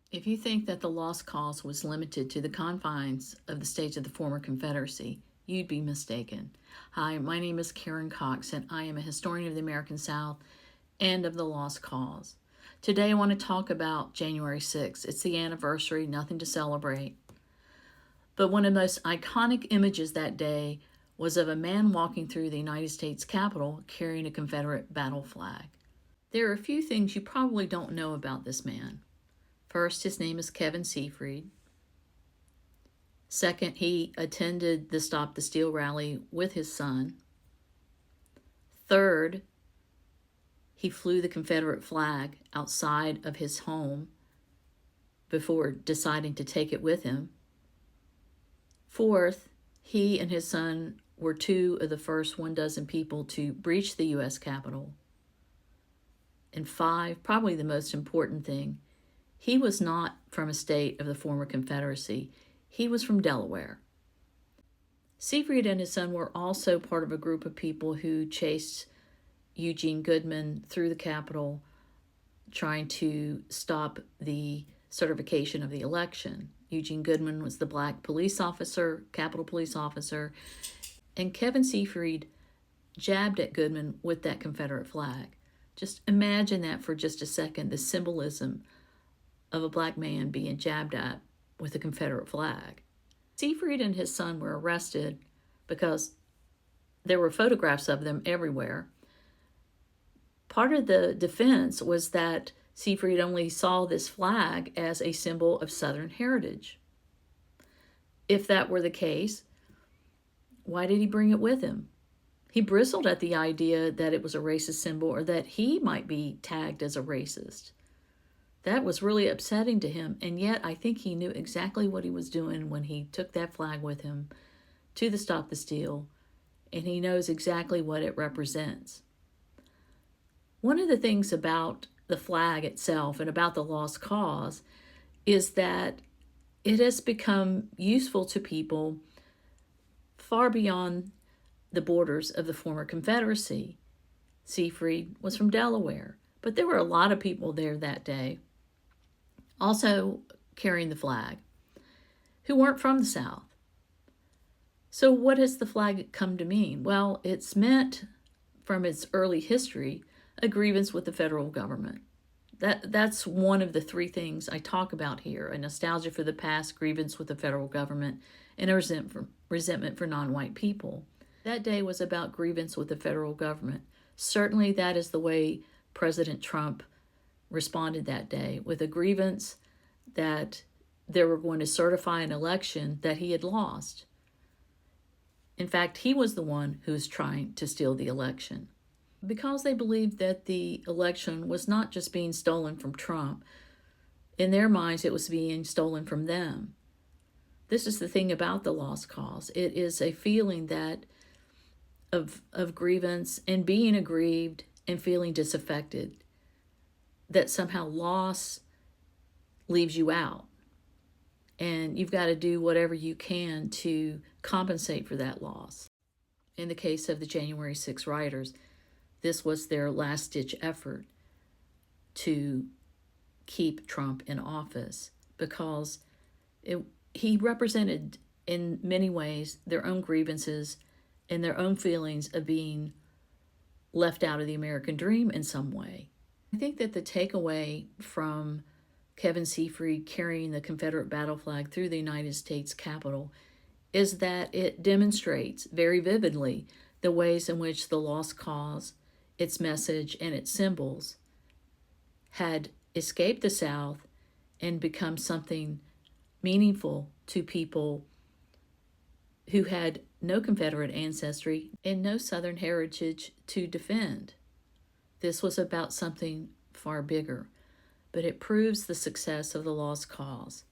If you think that the lost cause was limited to the confines of the states of the former Confederacy, you'd be mistaken. Hi, my name is Karen Cox, and I am a historian of the American South and of the lost cause. Today I want to talk about January 6th. It's the anniversary, nothing to celebrate. But one of the most iconic images that day was of a man walking through the United States Capitol carrying a Confederate battle flag. There are a few things you probably don't know about this man. First, his name is Kevin Seafried. Second, he attended the Stop the Steal rally with his son. Third, he flew the Confederate flag outside of his home before deciding to take it with him. Fourth, he and his son were two of the first 12 people to breach the U.S. Capitol. And five, probably the most important thing, he was not from a state of the former Confederacy. He was from Delaware. Seafried and his son were also part of a group of people who chased Eugene Goodman through the Capitol, trying to stop the certification of the election. Eugene Goodman was the black police officer, Capitol police officer, and Kevin Seafried jabbed at Goodman with that Confederate flag. Just imagine that for just a second, the symbolism of a black man being jabbed at with a Confederate flag. Seafried and his son were arrested because there were photographs of them everywhere. Part of the defense was that Seafried only saw this flag as a symbol of Southern heritage. If that were the case, why did he bring it with him? He bristled at the idea that it was a racist symbol or that he might be tagged as a racist. That was really upsetting to him, and yet I think he knew exactly what he was doing when he took that flag with him to the Stop the Steal, and he knows exactly what it represents. One of the things about the flag itself and about the lost cause is that it has become useful to people far beyond the borders of the former Confederacy. Seafried was from Delaware, but there were a lot of people there that day also carrying the flag who weren't from the South. So what has the flag come to mean? Well, it's meant from its early history a grievance with the federal government. That's one of the three things I talk about here: a nostalgia for the past, grievance with the federal government, and a resentment for non-white people. That day was about grievance with the federal government. Certainly that is the way President Trump responded that day, with a grievance that they were going to certify an election that he had lost. In fact, he was the one who was trying to steal the election, because they believed that the election was not just being stolen from Trump. In their minds, it was being stolen from them. This is the thing about the lost cause. It is a feeling that of grievance and being aggrieved and feeling disaffected, that somehow loss leaves you out. And you've got to do whatever you can to compensate for that loss. In the case of the January 6 rioters, this was their last-ditch effort to keep Trump in office, because he represented in many ways their own grievances and their own feelings of being left out of the American dream in some way. I think that the takeaway from Kevin Seafried carrying the Confederate battle flag through the United States Capitol is that it demonstrates very vividly the ways in which the lost cause, its message, and its symbols had escaped the South and become something meaningful to people who had no Confederate ancestry and no Southern heritage to defend. This was about something far bigger, but it proves the success of the lost cause.